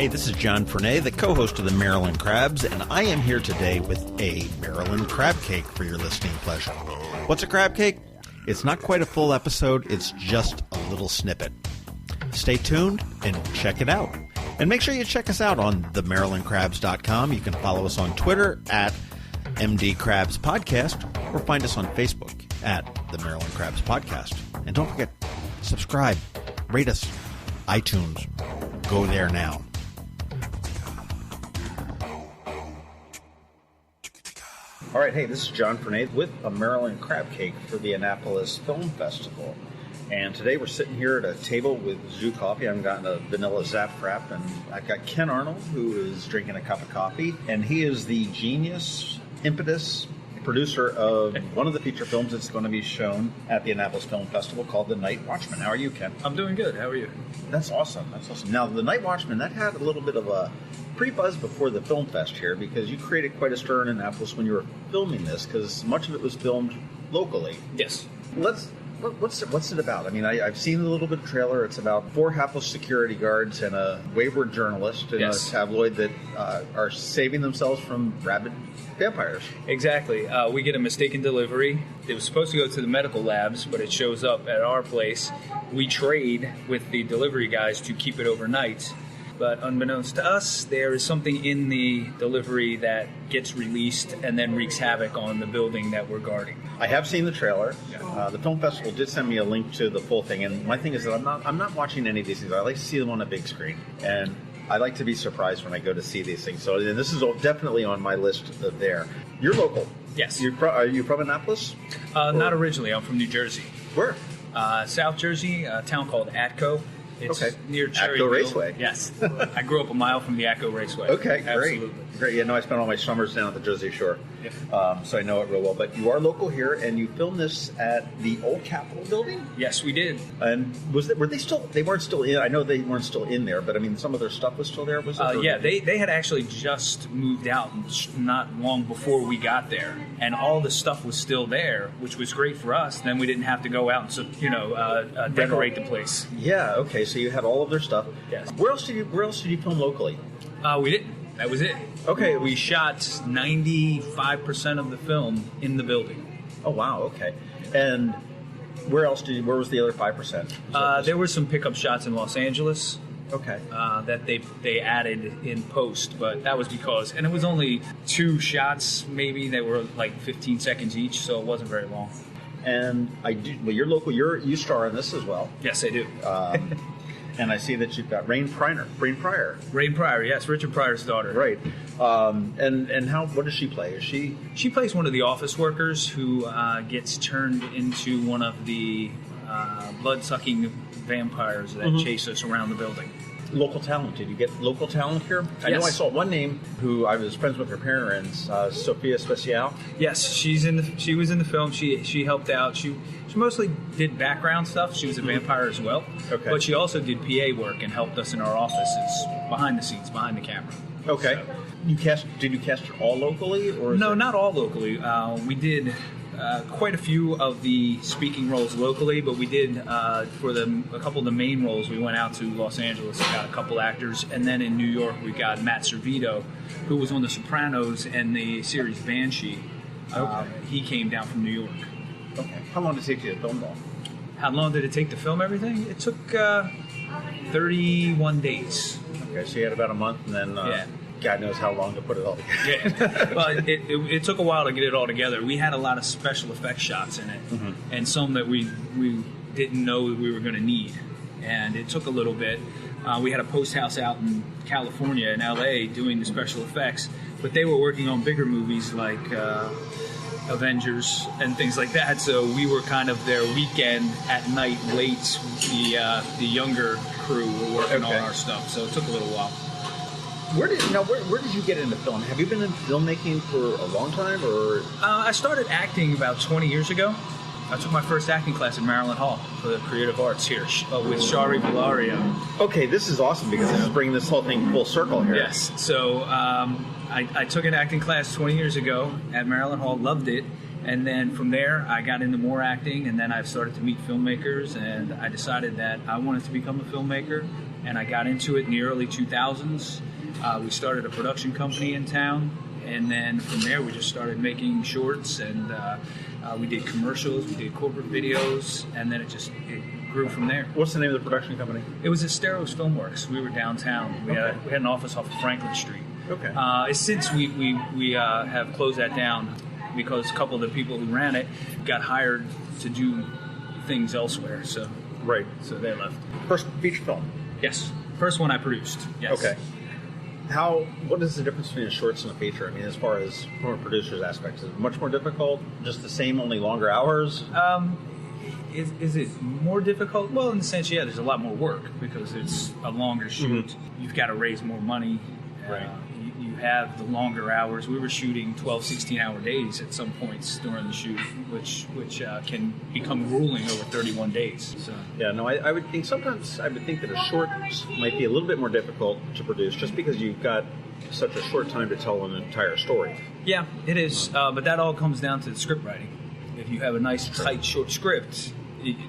Hey, this is John Fernay, the co-host of the Maryland Crabs, and I am here today with a Maryland Crabcake for your listening pleasure. What's a crab cake? It's not quite a full episode, it's just a little snippet. Stay tuned and check it out. And make sure you check us out on themarylandcrabs.com. You can follow us on Twitter at MD Crabs Podcast, or find us on Facebook at the Maryland Crabs Podcast. And don't forget, subscribe, rate us, iTunes. Go there now. All right, hey, this is John Fernay with a Maryland Crabcake for the Annapolis Film Festival. And today we're sitting here at a table with Zoo Coffee. I've gotten a vanilla zap frap, and I've got Ken Arnold, who is drinking a cup of coffee. And he is the genius, impetus, producer of one of the feature films that's going to be shown at the Annapolis Film Festival called The Night Watchmen. How are you, Ken? I'm doing good. How are you? That's awesome. That's awesome. Now, The Night Watchmen, that had a little bit of a pre-buzz before the film fest here, because you created quite a stir in Annapolis when you were filming this, because much of it was filmed locally. Yes. What's it about? I mean, I've seen a little bit of trailer. It's about 4 hapless security guards and a wayward journalist in a tabloid that are saving themselves from rabid vampires. Exactly. We get a mistaken delivery. It was supposed to go to the medical labs, but it shows up at our place. We trade with the delivery guys to keep it overnight. But unbeknownst to us, there is something in the delivery that gets released and then wreaks havoc on the building that we're guarding. I have seen the trailer. Yeah. The film festival did send me a link to the full thing, and my thing is that I'm not watching any of these things. I like to see them on a big screen, and I like to be surprised when I go to see these things. So this is definitely on my list there. You're local. Yes. Are you from Annapolis? Not originally. I'm from New Jersey. Where? South Jersey, a town called Atco. It's near Atco Raceway. Yes. I grew up a mile from the Atco Raceway. Okay, Absolutely. Great. Yeah, no, I spent all my summers down at the Jersey Shore, so I know it real well. But you are local here, and you filmed this at the old Capitol building? Yes, we did. And were they still? They weren't still in. I know they weren't still in there, but I mean, some of their stuff was still there. Was it? Yeah, they had actually just moved out not long before we got there, and all the stuff was still there, which was great for us. Then we didn't have to go out and decorate the place. Yeah. Okay. So you had all of their stuff. Yes. Where else did you film locally? We didn't. That was it. Okay. We shot 95% of the film in the building. Oh wow. Okay. And where was the other 5%? There were some pickup shots in Los Angeles. Okay. That they added in post, but that was because, and it was only 2 shots, maybe. They were like 15 seconds each, so it wasn't very long. And you're local. You star in this as well. Yes, I do. And I see that you've got Rain Pryor. Rain Pryor, yes, Richard Pryor's daughter. Right. And what does she play? Is she? She plays one of the office workers who gets turned into one of the blood-sucking vampires that chase us around the building. Local talent. Did you get local talent here? Yes. I know I saw one name who I was friends with her parents, Sophia Special. Yes, she was in the film. She helped out. She mostly did background stuff. She was a vampire as well. Okay. But she also did PA work and helped us in our offices, behind the scenes, behind the camera. Okay. So. Did you cast her all locally? Or no, not all locally. We did quite a few of the speaking roles locally, but we did for a couple of the main roles. We went out to Los Angeles and got a couple actors, and then in New York we got Matt Servito, who was on The Sopranos and the series Banshee. He came down from New York. Okay. How long did it take you to film all? How long did it take to film everything? It took 31 days. Okay, so you had about a month, and then God knows how long to put it all together. Yeah, well, it took a while to get it all together. We had a lot of special effects shots in it, and some that we didn't know that we were going to need, and it took a little bit. We had a post house out in California, in LA, doing the special effects, but they were working on bigger movies like Avengers and things like that, so we were kind of their weekend at night late. The younger crew were working on our stuff, so it took a little while. Where did you get into film? Have you been in filmmaking for a long time, or? I started acting about 20 years ago. I took my first acting class at Maryland Hall for the Creative Arts here with Shari Bellario. Okay, this is awesome because this is bringing this whole thing full circle here. Yes. So I took an acting class 20 years ago at Maryland Hall, loved it, And then from there, I got into more acting, and then I started to meet filmmakers, and I decided that I wanted to become a filmmaker, and I got into it in the early 2000s. We started a production company in town, and then from there we just started making shorts, and we did commercials, we did corporate videos, and then it grew from there. What's the name of the production company? It was Esteros Filmworks. We were downtown. We had an office off of Franklin Street. Okay. Since we have closed that down because a couple of the people who ran it got hired to do things elsewhere. So right. So they left. First feature film? Yes. First one I produced. Yes. Okay. What is the difference between a shorts and a feature? I mean, as far as from a producer's aspect, is it much more difficult? Just the same, only longer hours? Is it more difficult? Well, in the sense, yeah, there's a lot more work because it's a longer shoot. Mm-hmm. You've got to raise more money. Right. You have the longer hours. We were shooting 12, 16-hour days at some points during the shoot, which can become grueling over 31 days. So. Yeah, no, I would think that a short might be a little bit more difficult to produce just because you've got such a short time to tell an entire story. Yeah, it is. But that all comes down to the script writing. If you have a nice, tight, short script,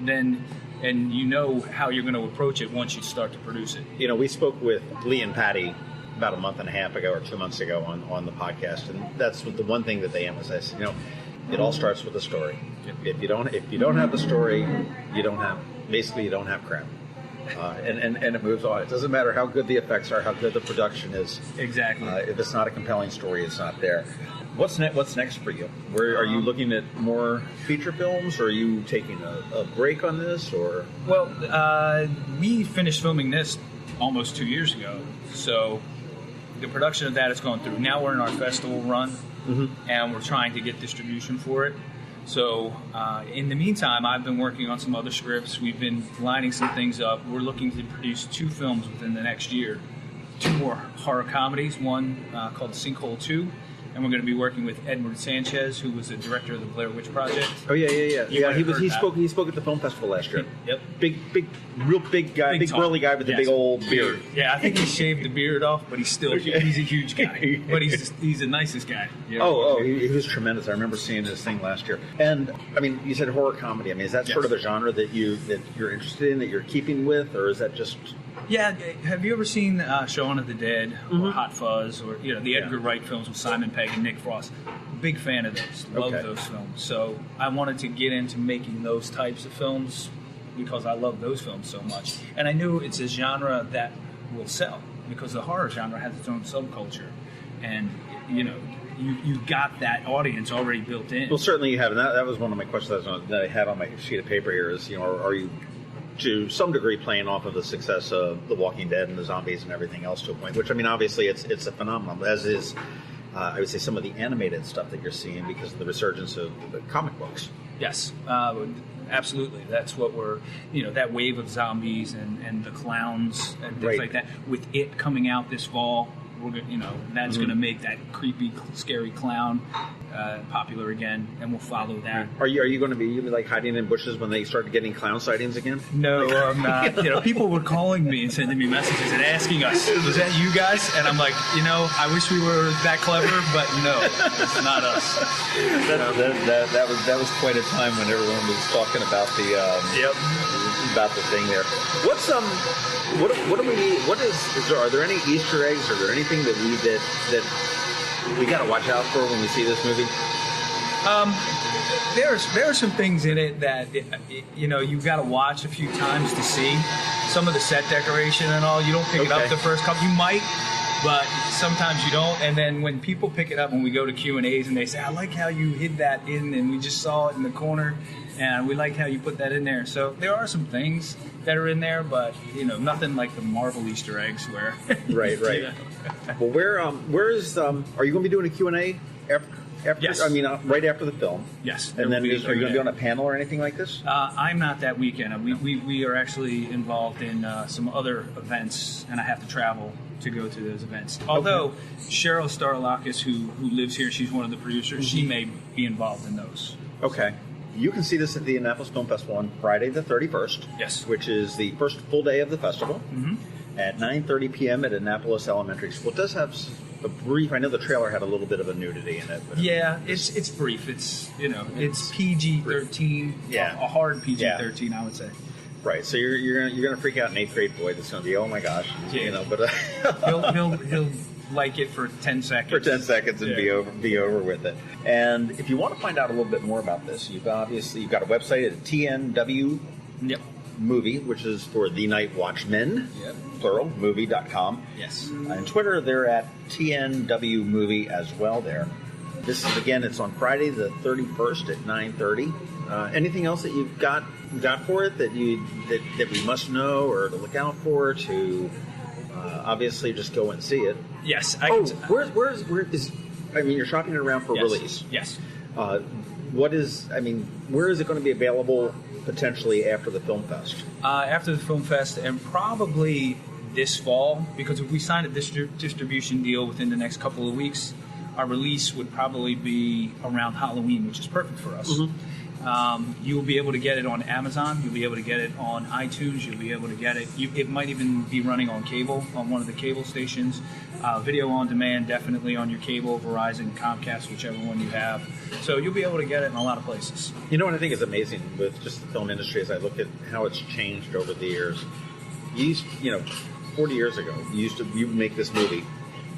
then and you know how you're going to approach it once you start to produce it. You know, we spoke with Lee and Patty about a month and a half ago or 2 months ago on the podcast, and that's the one thing that they emphasize. You know, it all starts with a story. If you don't have the story, you don't have crap. And it moves on. It doesn't matter how good the effects are, how good the production is. Exactly. If it's not a compelling story, it's not there. What's next for you? Where are you looking at more feature films, or are you taking a break on this, or? Well, we finished filming this almost 2 years ago, so the production of that is going through. Now we're in our festival run, mm-hmm. and we're trying to get distribution for it. So in the meantime, I've been working on some other scripts. We've been lining some things up. We're looking to produce 2 films within the next year. 2 more horror comedies, one called Sinkhole 2, and we're going to be working with Edward Sanchez, who was the director of the Blair Witch Project. Oh yeah. He spoke at the film festival last year. Yep. Real big guy, big burly guy with a big old beard. Yeah, I think he shaved the beard off, but he's a huge guy. But he's the nicest guy. He was tremendous. I remember seeing this thing last year. And I mean, you said horror comedy. I mean, is that sort of a genre that you're interested in, that you're keeping with, or is that just? Yeah, have you ever seen Shaun of the Dead or mm-hmm. Hot Fuzz or the Edgar Wright films with Simon Pegg and Nick Frost? Big fan of those. Love those films. So I wanted to get into making those types of films because I love those films so much. And I knew it's a genre that will sell because the horror genre has its own subculture. And, you got that audience already built in. Well, certainly you have. And that was one of my questions that I had on my sheet of paper here is, are you to some degree playing off of the success of The Walking Dead and the zombies and everything else to a point, which, I mean, obviously it's a phenomenon, as is, I would say, some of the animated stuff that you're seeing because of the resurgence of the comic books. Yes, absolutely. That's what we're, that wave of zombies and the clowns and things like that. With it coming out this fall, that's going to make that creepy, scary clown popular again, and we'll follow that. Are you going to be like hiding in bushes when they start getting clown sightings again? No, I'm not. People were calling me and sending me messages and asking us, "Was that you guys?" And I'm like, I wish we were that clever, but no, it's not us. That was quite a time when everyone was talking about the about the thing there. What's what do we need? Are there any Easter eggs? Are there anything that we got to watch out for when we see this movie? There are some things in it that you've got to watch a few times to see. Some of the set decoration and all, you don't pick it up the first couple. You might, but sometimes you don't. And then when people pick it up, when we go to Q&As and they say, "I like how you hid that in, and we just saw it in the corner, and we like how you put that in there." So there are some things that are in there, but nothing like the Marvel Easter eggs where. Right. Well, where is are you going to be doing a Q&A after? Yes. I mean, right after the film. Yes. And then are you going to be on a panel or anything like this? I'm not that weekend. We are actually involved in some other events, and I have to travel to go to those events. Although Cheryl Starlakis, who lives here, she's one of the producers. Mm-hmm. She may be involved in those. Okay. You can see this at the Annapolis Film Festival on Friday the 31st. Yes. Which is the first full day of the festival. Mm-hmm. At 9:30 p.m. at Annapolis Elementary School. It does have a brief. I know the trailer had a little bit of a nudity in it. But yeah, it's brief. It's it's PG-13. Yeah, a hard PG-13, I would say. Right. So you're gonna freak out an 8th grade boy that's gonna be, oh my gosh, But he'll like it for 10 seconds. For 10 seconds and be over with it. And if you want to find out a little bit more about this, you've got a website at TNW. Yep. Movie, which is for The Night Watchmen, plural, movie.com. Yes. And Twitter, they're at TNW Movie as well there. This is, again, it's on Friday the 31st at 9:30. Anything else that you've got for it that we must know or to look out for to obviously just go and see it? Yes. Where is, I mean, you're shopping it around for release. Yes. Where is it going to be available potentially after the Film Fest? After the Film Fest, and probably this fall, because if we sign a distribution deal within the next couple of weeks, our release would probably be around Halloween, which is perfect for us. Mm-hmm. You will be able to get it on Amazon. You'll be able to get it on iTunes. You'll be able to get it. It might even be running on cable, on one of the cable stations. Video on demand, definitely on your cable, Verizon, Comcast, whichever one you have. So you'll be able to get it in a lot of places. You know what I think is amazing with just the film industry as I look at how it's changed over the years. 40 years ago, you make this movie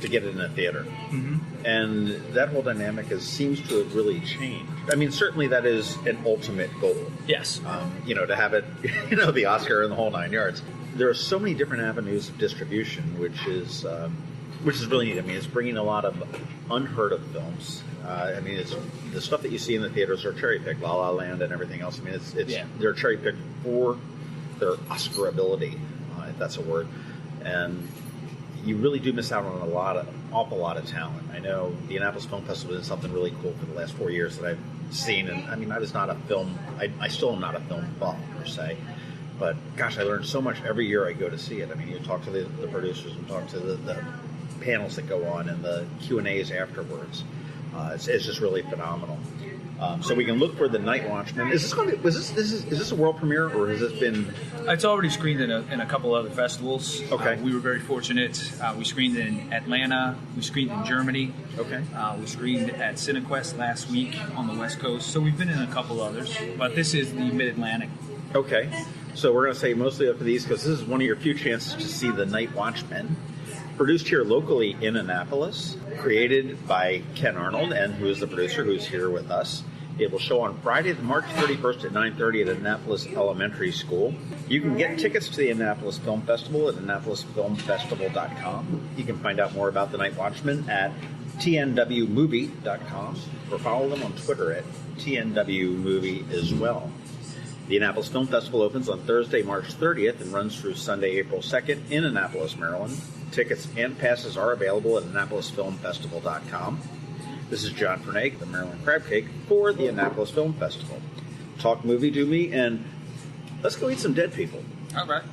to get it in a theater. Mm-hmm. And that whole dynamic seems to have really changed. I mean, certainly that is an ultimate goal. Yes. To have it, the Oscar and the whole 9 yards. There are so many different avenues of distribution, which is really neat. I mean, it's bringing a lot of unheard of films. It's the stuff that you see in the theaters are cherry picked, La La Land and everything else. I mean, they're cherry picked for their Oscar ability, if that's a word, and you really do miss out on an awful lot of talent. I know the Annapolis Film Festival is something really cool for the last 4 years that I've seen, and I mean, I still am not a film buff per se, but gosh, I learned so much every year I go to see it. I mean, you talk to the producers and talk to the panels that go on and the Q&As afterwards. It's just really phenomenal. So we can look for The Night Watchmen. Is this a world premiere, or has this been? It's already screened in a couple other festivals. Okay. We were very fortunate. We screened in Atlanta. We screened in Germany. Okay. We screened at CineQuest last week on the West Coast. So we've been in a couple others, but this is the Mid-Atlantic. Okay. So we're going to say mostly up for these because this is one of your few chances to see The Night Watchmen. Produced here locally in Annapolis, created by Ken Arnold, and who is the producer who's here with us. It will show on Friday, March 31st at 9:30 at Annapolis Elementary School. You can get tickets to the Annapolis Film Festival at AnnapolisFilmFestival.com. You can find out more about The Night Watchmen at TNWMovie.com, or follow them on Twitter at TNWMovie as well. The Annapolis Film Festival opens on Thursday, March 30th and runs through Sunday, April 2nd in Annapolis, Maryland. Tickets and passes are available at AnnapolisFilmFestival.com. This is John Fernake, the Maryland Crabcake, for the Annapolis Film Festival. Talk movie to me, and let's go eat some dead people. All right.